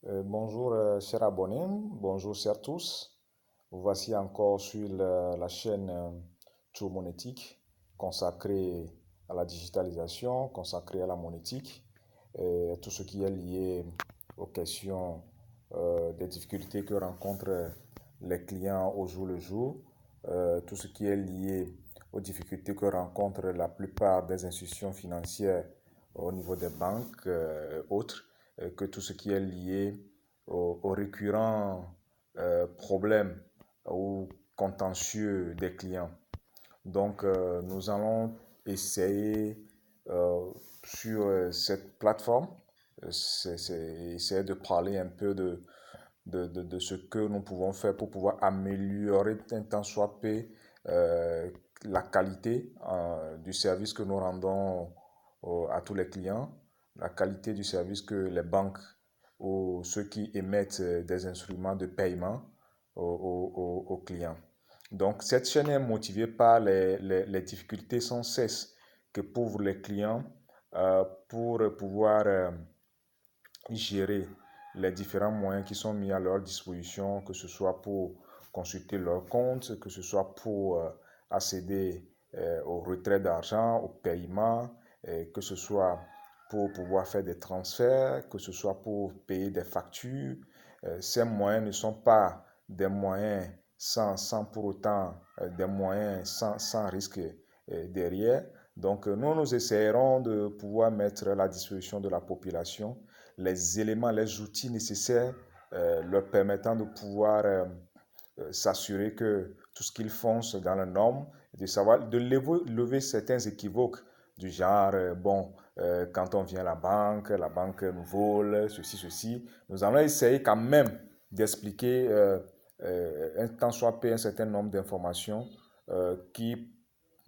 Bonjour, chers abonnés, bonjour chers tous. Voici encore sur la chaîne True Monétique consacrée à la digitalisation, consacrée à la monétique, et tout ce qui est lié aux questions des difficultés que rencontrent les clients au jour le jour, tout ce qui est lié aux difficultés que rencontrent la plupart des institutions financières au niveau des banques et autres, que tout ce qui est lié aux récurrents problèmes ou contentieux des clients. Donc, nous allons essayer sur cette plateforme, essayer de parler un peu de ce que nous pouvons faire pour pouvoir améliorer un tant soit peu euh, la qualité du service que nous rendons à tous les clients, la qualité du service que les banques ou ceux qui émettent des instruments de paiement aux clients. Donc, cette chaîne est motivée par les difficultés sans cesse que couvrent les clients pour pouvoir gérer les différents moyens qui sont mis à leur disposition, que ce soit pour consulter leur compte, que ce soit pour accéder au retrait d'argent, au paiement, que ce soit pour pouvoir faire des transferts, que ce soit pour payer des factures. Ces moyens ne sont pas des moyens sans pour autant des moyens sans risque derrière. Donc, nous essayerons de pouvoir mettre à la disposition de la population les éléments, les outils nécessaires leur permettant de pouvoir s'assurer que tout ce qu'ils font, c'est dans la norme, de savoir, de lever certains équivoques du genre, quand on vient à la banque nous vole, ceci. Nous allons essayer quand même d'expliquer un tant soit peu un certain nombre d'informations qui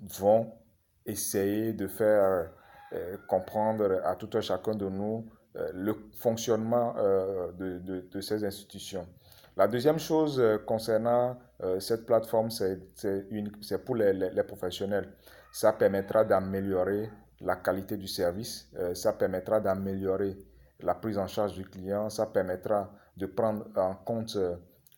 vont essayer de faire comprendre à tout un chacun de nous le fonctionnement de ces institutions. La deuxième chose concernant cette plateforme, c'est pour les professionnels. Ça permettra d'améliorer la qualité du service, ça permettra d'améliorer la prise en charge du client, ça permettra de prendre en compte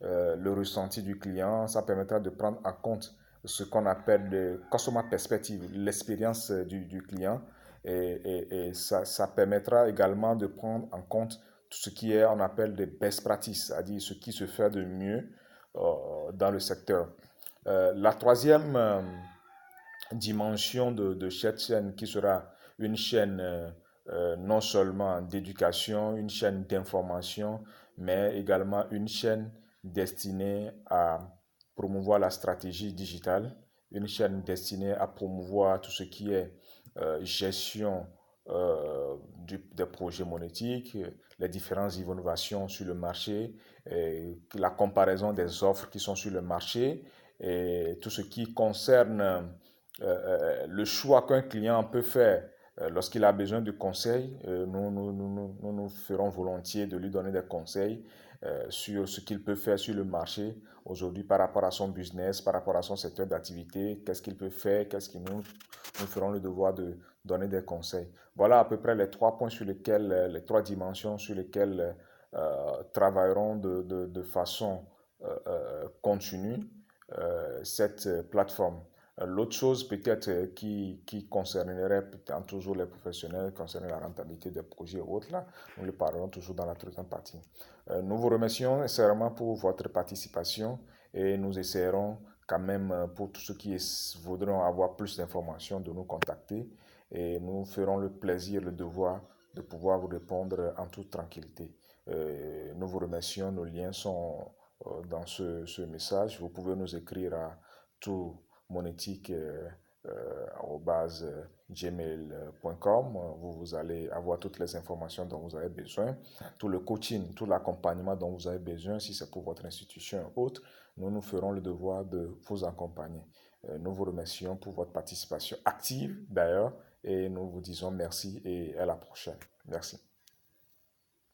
le ressenti du client, ça permettra de prendre en compte ce qu'on appelle le customer perspective, l'expérience du client. Et ça permettra également de prendre en compte tout ce qui est, on appelle des best practices, c'est-à-dire ce qui se fait de mieux dans le secteur. La troisième dimension de cette chaîne qui sera une chaîne non seulement d'éducation, une chaîne d'information, mais également une chaîne destinée à promouvoir la stratégie digitale, une chaîne destinée à promouvoir tout ce qui est gestion des projets monétiques, les différentes innovations sur le marché, la comparaison des offres qui sont sur le marché, et tout ce qui concerne le choix qu'un client peut faire lorsqu'il a besoin de conseils. Nous ferons volontiers de lui donner des conseils sur ce qu'il peut faire sur le marché aujourd'hui par rapport à son business, par rapport à son secteur d'activité, qu'est-ce qu'il peut faire, qu'est-ce que nous ferons le devoir de donner des conseils. Voilà à peu près les trois points sur lesquels, les trois dimensions sur lesquelles travailleront de façon continue cette plateforme. L'autre chose peut-être qui concernerait toujours les professionnels, concernant la rentabilité des projets ou autres, là, nous le parlerons toujours dans la troisième partie. Nous vous remercions sincèrement pour votre participation et nous essaierons quand même pour tous ceux qui voudront avoir plus d'informations de nous contacter et nous ferons le plaisir, le devoir de pouvoir vous répondre en toute tranquillité. Nous vous remercions, nos liens sont dans ce message. Vous pouvez nous écrire à tout monétique gmail.com. Vous allez avoir toutes les informations dont vous avez besoin, tout le coaching, tout l'accompagnement dont vous avez besoin, si c'est pour votre institution ou autre. Nous ferons le devoir de vous accompagner. Nous vous remercions pour votre participation active d'ailleurs et nous vous disons merci et à la prochaine. Merci.